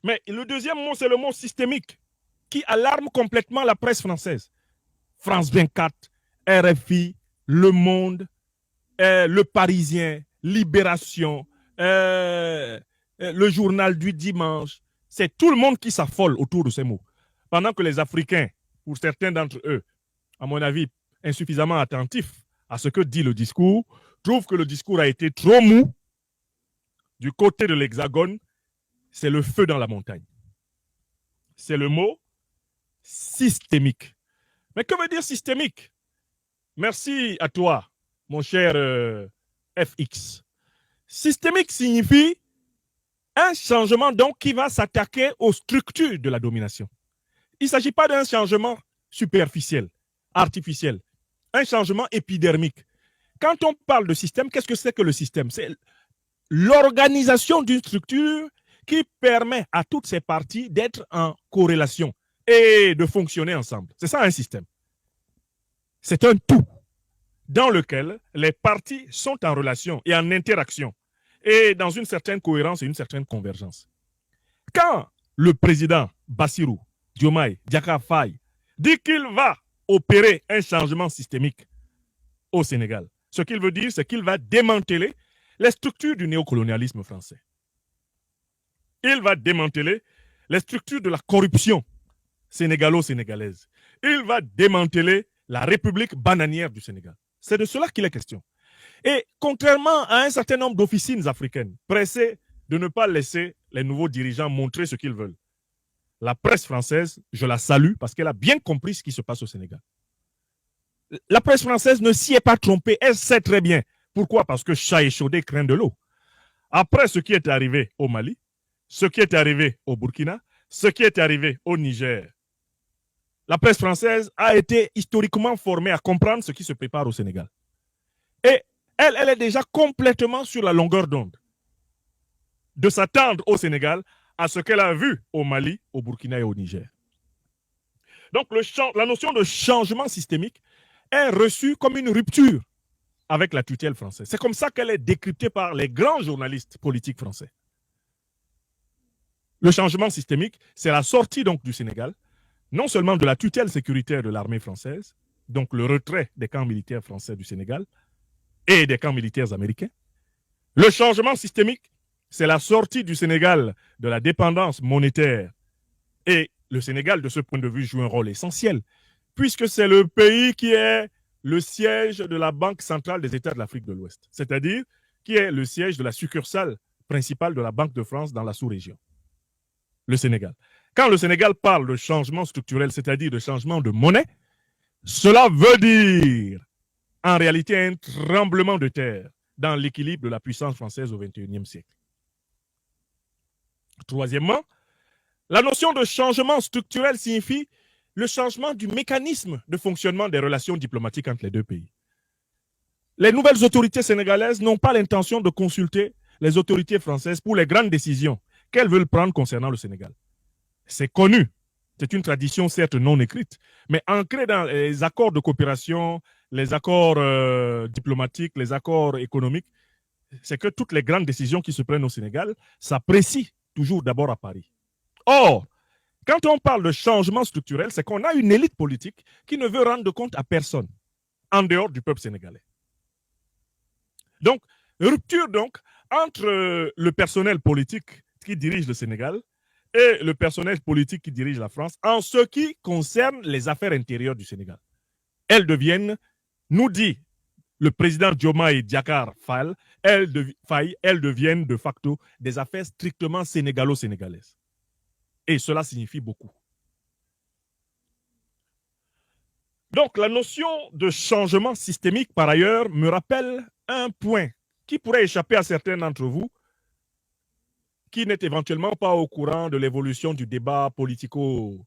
Mais le deuxième mot, c'est le mot systémique, qui alarme complètement la presse française. France 24, RFI, Le Monde, Le Parisien, Libération, le journal du dimanche. C'est tout le monde qui s'affole autour de ces mots. Pendant que les Africains, pour certains d'entre eux, à mon avis, insuffisamment attentifs à ce que dit le discours, trouvent que le discours a été trop mou. Du côté de l'Hexagone, c'est le feu dans la montagne. C'est le mot systémique. Mais que veut dire systémique? Merci à toi, mon cher FX. Systémique signifie un changement donc qui va s'attaquer aux structures de la domination. Il ne s'agit pas d'un changement superficiel, artificiel, un changement épidermique. Quand on parle de système, qu'est-ce que c'est que le système? C'est l'organisation d'une structure qui permet à toutes ces parties d'être en corrélation et de fonctionner ensemble. C'est ça un système. C'est un tout dans lequel les parties sont en relation et en interaction et dans une certaine cohérence et une certaine convergence. Quand le président Bassirou Diomaye Diakhar Faye dit qu'il va opérer un changement systémique au Sénégal, ce qu'il veut dire, c'est qu'il va démanteler les structures du néocolonialisme français. Il va démanteler les structures de la corruption sénégalo-sénégalaise. Il va démanteler la République bananière du Sénégal. C'est de cela qu'il est question. Et contrairement à un certain nombre d'officines africaines, pressées de ne pas laisser les nouveaux dirigeants montrer ce qu'ils veulent, la presse française, je la salue parce qu'elle a bien compris ce qui se passe au Sénégal. La presse française ne s'y est pas trompée, elle sait très bien. Pourquoi? Parce que chat échaudé craint de l'eau. Après ce qui est arrivé au Mali, ce qui est arrivé au Burkina, ce qui est arrivé au Niger, la presse française a été historiquement formée à comprendre ce qui se prépare au Sénégal. Et elle est déjà complètement sur la longueur d'onde de s'attendre au Sénégal à ce qu'elle a vu au Mali, au Burkina et au Niger. Donc la notion de changement systémique est reçue comme une rupture avec la tutelle française. C'est comme ça qu'elle est décryptée par les grands journalistes politiques français. Le changement systémique, c'est la sortie donc du Sénégal, non seulement de la tutelle sécuritaire de l'armée française, donc le retrait des camps militaires français du Sénégal et des camps militaires américains. Le changement systémique, c'est la sortie du Sénégal de la dépendance monétaire. Et le Sénégal, de ce point de vue, joue un rôle essentiel, puisque c'est le pays qui est le siège de la Banque centrale des États de l'Afrique de l'Ouest, c'est-à-dire qui est le siège de la succursale principale de la Banque de France dans la sous-région, le Sénégal. Quand le Sénégal parle de changement structurel, c'est-à-dire de changement de monnaie, cela veut dire en réalité un tremblement de terre dans l'équilibre de la puissance française au XXIe siècle. Troisièmement, la notion de changement structurel signifie le changement du mécanisme de fonctionnement des relations diplomatiques entre les deux pays. Les nouvelles autorités sénégalaises n'ont pas l'intention de consulter les autorités françaises pour les grandes décisions qu'elles veulent prendre concernant le Sénégal. C'est connu. C'est une tradition certes non écrite, mais ancrée dans les accords de coopération, les accords diplomatiques, les accords économiques. C'est que toutes les grandes décisions qui se prennent au Sénégal s'apprécient toujours d'abord à Paris. Or, quand on parle de changement structurel, c'est qu'on a une élite politique qui ne veut rendre compte à personne en dehors du peuple sénégalais. Donc, rupture donc entre le personnel politique qui dirige le Sénégal et le personnel politique qui dirige la France en ce qui concerne les affaires intérieures du Sénégal. Elles deviennent, nous dit le président Diomaye Diakhar Faye, elles deviennent de facto des affaires strictement sénégalo-sénégalaises. Et cela signifie beaucoup. Donc, la notion de changement systémique, par ailleurs, me rappelle un point qui pourrait échapper à certains d'entre vous qui n'est éventuellement pas au courant de l'évolution du débat politico